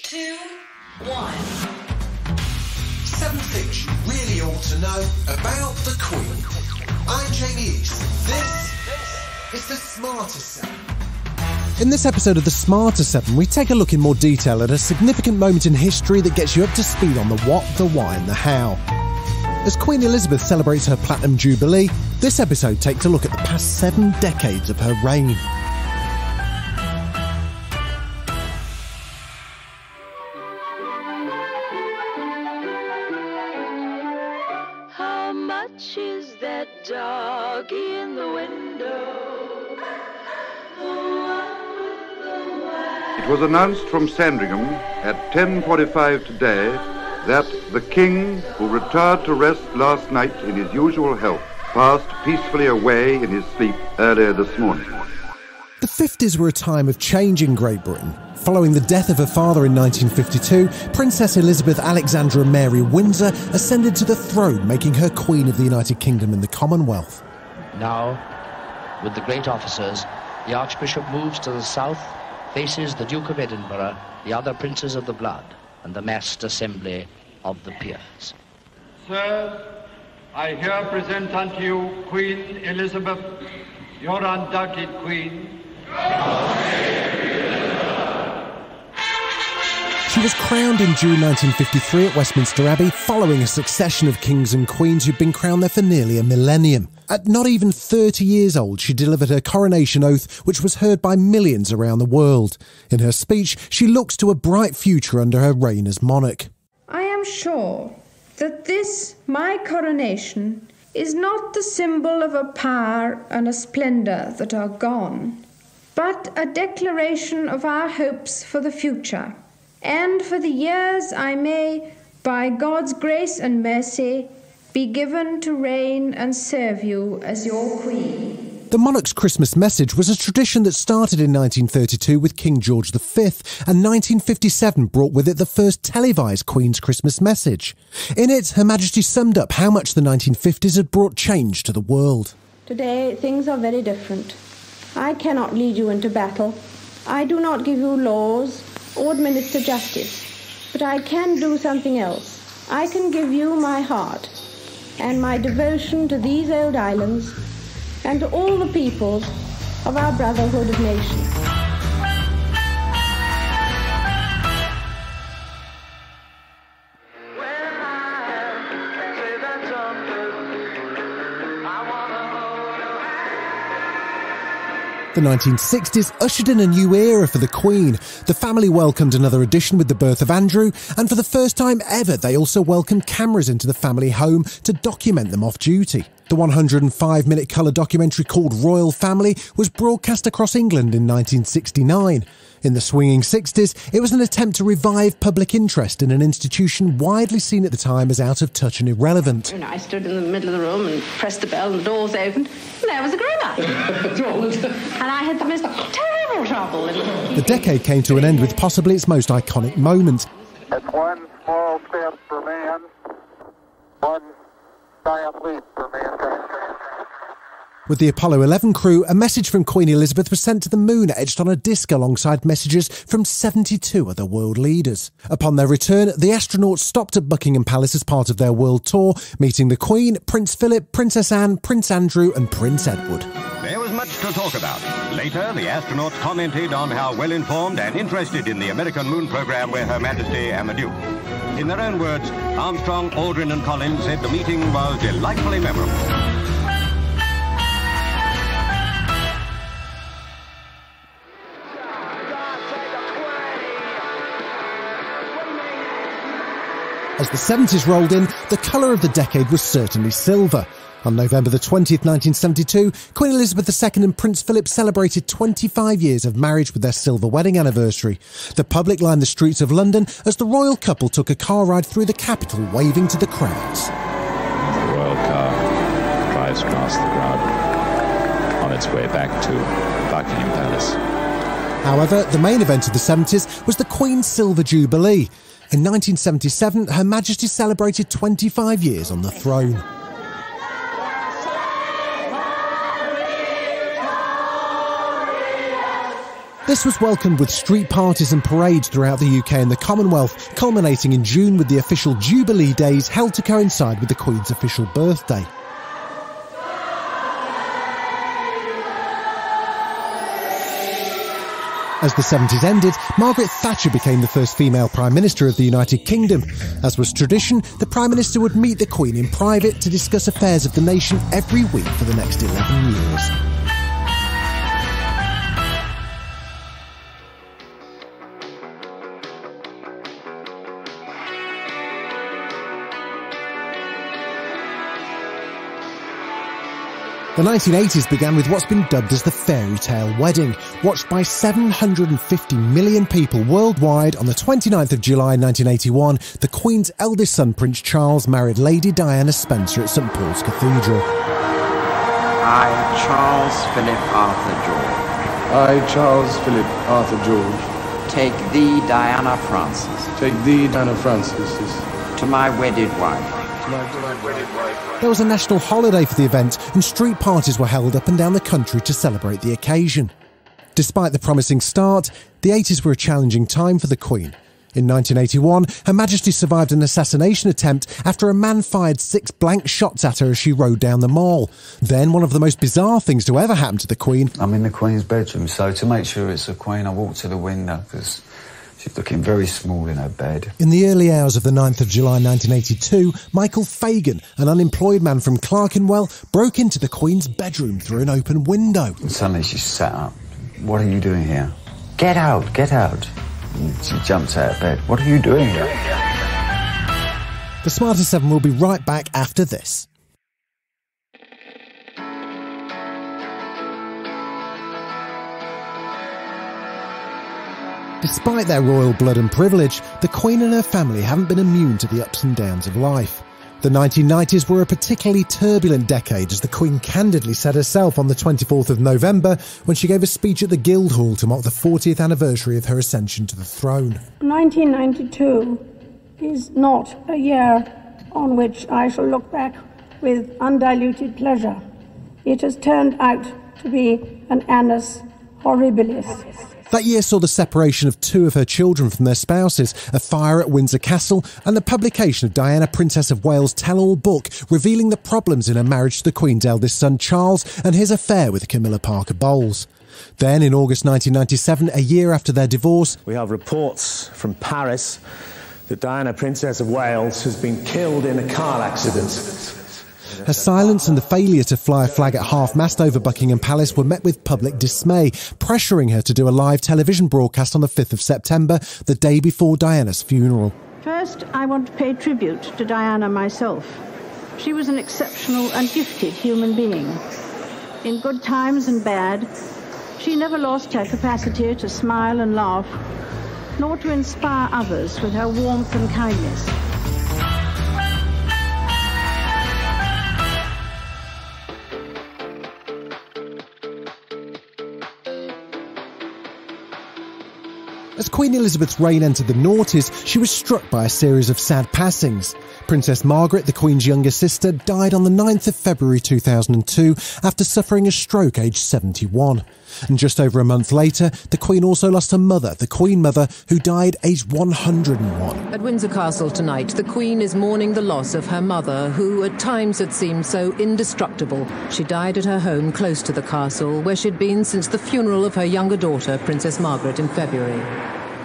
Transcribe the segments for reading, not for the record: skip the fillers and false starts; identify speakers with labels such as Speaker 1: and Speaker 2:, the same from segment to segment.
Speaker 1: 2, 1. 7 things you really ought to know about the Queen. I'm Jamie East. This is the Smarter 7.
Speaker 2: In this episode of The Smarter 7, we take a look in more detail at a significant moment in history that gets you up to speed on the what, the why and the how. As Queen Elizabeth celebrates her Platinum Jubilee, this episode takes a look at the past 7 decades of her reign.
Speaker 3: How much is that dog in the window?
Speaker 4: It was announced from Sandringham at 10:45 today that the King, who retired to rest last night in his usual health, passed peacefully away in his sleep earlier this morning.
Speaker 2: The 50s were a time of change in Great Britain. Following the death of her father in 1952, Princess Elizabeth Alexandra Mary Windsor ascended to the throne, making her Queen of the United Kingdom and the Commonwealth.
Speaker 5: Now, with the great officers, the Archbishop moves to the south, faces the Duke of Edinburgh, the other princes of the blood, and the massed assembly of the peers.
Speaker 6: Sirs, I here present unto you Queen Elizabeth, your undoubted Queen.
Speaker 2: She was crowned in June 1953 at Westminster Abbey, following a succession of kings and queens who'd been crowned there for nearly a millennium. At not even 30 years old, she delivered her coronation oath, which was heard by millions around the world. In her speech, she looks to a bright future under her reign as monarch.
Speaker 7: I am sure that this, my coronation, is not the symbol of a power and a splendour that are gone, but a declaration of our hopes for the future, and for the years I may, by God's grace and mercy, be given to reign and serve you as your Queen.
Speaker 2: The monarch's Christmas message was a tradition that started in 1932 with King George V, and 1957 brought with it the first televised Queen's Christmas message. In it, Her Majesty summed up how much the 1950s had brought change to the world.
Speaker 8: Today, things are very different. I cannot lead you into battle. I do not give you laws or administer justice, but I can do something else. I can give you my heart and my devotion to these old islands and to all the peoples of our brotherhood of nations.
Speaker 2: The 1960s ushered in a new era for the Queen. The family welcomed another addition with the birth of Andrew, and for the first time ever, they also welcomed cameras into the family home to document them off duty. The 105-minute colour documentary called Royal Family was broadcast across England in 1969. In the swinging 60s, it was an attempt to revive public interest in an institution widely seen at the time as out of touch and irrelevant.
Speaker 8: And I stood in the middle of the room and pressed the bell and the doors opened, and there was a grown-up. And I had the most terrible trouble.
Speaker 2: The decade came to an end with possibly its most iconic moment.
Speaker 9: It's one small step for man, one giant leap for mankind.
Speaker 2: With the Apollo 11 crew, a message from Queen Elizabeth was sent to the moon etched on a disc alongside messages from 72 other world leaders. Upon their return, the astronauts stopped at Buckingham Palace as part of their world tour, meeting the Queen, Prince Philip, Princess Anne, Prince Andrew and Prince Edward.
Speaker 10: There was much to talk about. Later, the astronauts commented on how well-informed and interested in the American moon program were Her Majesty and the Duke. In their own words, Armstrong, Aldrin and Collins said the meeting was delightfully memorable. As the 70s rolled in, the colour of the decade was certainly silver. On November the 20th, 1972, Queen Elizabeth II and Prince Philip celebrated 25 years of marriage with their silver wedding anniversary. The public lined the streets of London as the royal couple took a car ride through the capital, waving to the crowds.
Speaker 11: The royal car drives past the crowd on its way back to Buckingham Palace.
Speaker 2: However, the main event of the 70s was the Queen's Silver Jubilee. In 1977, Her Majesty celebrated 25 years on the throne. This was welcomed with street parties and parades throughout the UK and the Commonwealth, culminating in June with the official Jubilee Days held to coincide with the Queen's official birthday. As the 70s ended, Margaret Thatcher became the first female Prime Minister of the United Kingdom. As was tradition, the Prime Minister would meet the Queen in private to discuss affairs of the nation every week for the next 11 years. The 1980s began with what's been dubbed as the fairy tale wedding, watched by 750 million people worldwide. On the 29th of July 1981, the Queen's eldest son, Prince Charles, married Lady Diana Spencer at St Paul's Cathedral.
Speaker 12: I, Charles Philip Arthur George.
Speaker 13: I, Charles Philip Arthur George.
Speaker 12: Take thee, Diana Frances.
Speaker 13: Take thee, Diana Frances.
Speaker 12: To my wedded wife.
Speaker 2: There was a national holiday for the event, and street parties were held up and down the country to celebrate the occasion. Despite the promising start, the 80s were a challenging time for the Queen. In 1981, Her Majesty survived an assassination attempt after a man fired 6 blank shots at her as she rode down the Mall. Then, one of the most bizarre things to ever happen to the Queen.
Speaker 14: I'm in the Queen's bedroom, so to make sure it's the Queen, I walked to the window because she's looking very small in her bed.
Speaker 2: In the early hours of the 9th of July 1982, Michael Fagan, an unemployed man from Clerkenwell, broke into the Queen's bedroom through an open window.
Speaker 14: And suddenly she sat up. What are you doing here? Get out, get out. And she jumps out of bed. What are you doing here?
Speaker 2: The Smarter 7 will be right back after this. Despite their royal blood and privilege, the Queen and her family haven't been immune to the ups and downs of life. The 1990s were a particularly turbulent decade, as the Queen candidly said herself on the 24th of November when she gave a speech at the Guildhall to mark the 40th anniversary of her ascension to the throne.
Speaker 8: 1992 is not a year on which I shall look back with undiluted pleasure. It has turned out to be an annus horribilis.
Speaker 2: That year saw the separation of 2 of her children from their spouses, a fire at Windsor Castle, and the publication of Diana, Princess of Wales' tell-all book revealing the problems in her marriage to the Queen's eldest son Charles and his affair with Camilla Parker Bowles. Then, in August 1997, a year after their divorce,
Speaker 15: we have reports from Paris that Diana, Princess of Wales, has been killed in a car accident.
Speaker 2: Her silence and the failure to fly a flag at half-mast over Buckingham Palace were met with public dismay, pressuring her to do a live television broadcast on the 5th of September, the day before Diana's funeral.
Speaker 8: First, I want to pay tribute to Diana myself. She was an exceptional and gifted human being. In good times and bad, she never lost her capacity to smile and laugh, nor to inspire others with her warmth and kindness.
Speaker 2: As Queen Elizabeth's reign entered the noughties, she was struck by a series of sad passings. Princess Margaret, the Queen's younger sister, died on the 9th of February 2002 after suffering a stroke aged 71. And just over a month later, the Queen also lost her mother, the Queen Mother, who died aged 101.
Speaker 16: At Windsor Castle tonight, the Queen is mourning the loss of her mother, who at times had seemed so indestructible. She died at her home close to the castle, where she'd been since the funeral of her younger daughter, Princess Margaret, in February.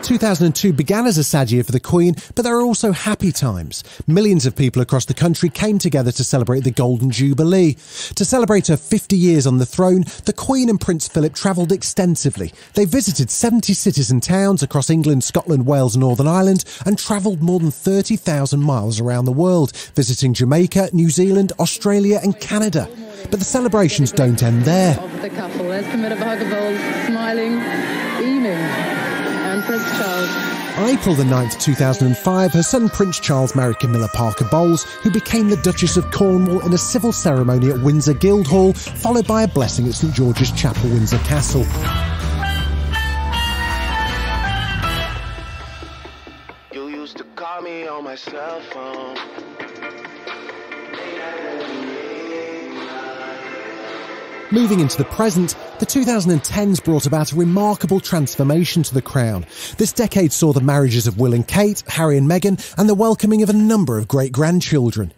Speaker 2: 2002 began as a sad year for the Queen, but there are also happy times. Millions of people across the country came together to celebrate the Golden Jubilee. To celebrate her 50 years on the throne, the Queen and Prince Philip travelled extensively. They visited 70 cities and towns across England, Scotland, Wales and Northern Ireland, and travelled more than 30,000 miles around the world, visiting Jamaica, New Zealand, Australia and Canada. But the celebrations don't end there.
Speaker 17: Of the couple, there's Camilla Parker Bowles, smiling, beaming. And Prince Charles.
Speaker 2: On April the 9th, 2005, her son Prince Charles married Camilla Parker Bowles, who became the Duchess of Cornwall in a civil ceremony at Windsor Guildhall, followed by a blessing at St George's Chapel, Windsor Castle.
Speaker 18: You used to call me on my cell phone.
Speaker 2: Moving into the present, the 2010s brought about a remarkable transformation to the crown. This decade saw the marriages of Will and Kate, Harry and Meghan, and the welcoming of a number of great-grandchildren.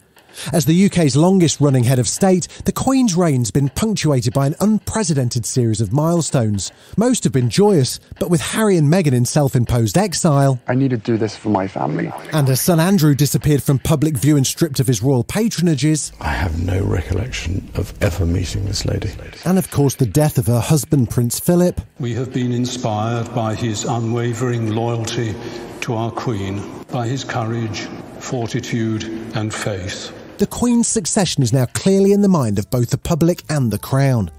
Speaker 2: As the UK's longest-running head of state, the Queen's reign's been punctuated by an unprecedented series of milestones. Most have been joyous, but with Harry and Meghan in self-imposed exile...
Speaker 19: I need to do this for my family.
Speaker 2: And her son Andrew disappeared from public view and stripped of his royal patronages.
Speaker 20: I have no recollection of ever meeting this lady.
Speaker 2: And of course the death of her husband, Prince Philip.
Speaker 21: We have been inspired by his unwavering loyalty to our Queen, by his courage, fortitude and faith.
Speaker 2: The Queen's succession is now clearly in the mind of both the public and the Crown.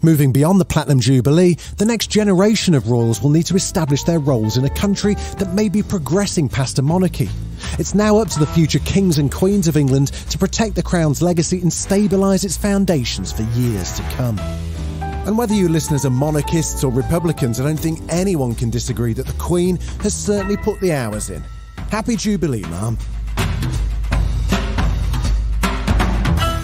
Speaker 2: Moving beyond the Platinum Jubilee, the next generation of royals will need to establish their roles in a country that may be progressing past a monarchy. It's now up to the future kings and queens of England to protect the Crown's legacy and stabilise its foundations for years to come. And whether you listeners are monarchists or Republicans, I don't think anyone can disagree that the Queen has certainly put the hours in. Happy Jubilee, ma'am.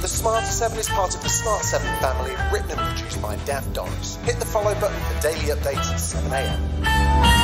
Speaker 10: The Smarter 7 is part of the Smart 7 family, written and produced by Daft Doris. Hit the follow button for daily updates at 7 a.m.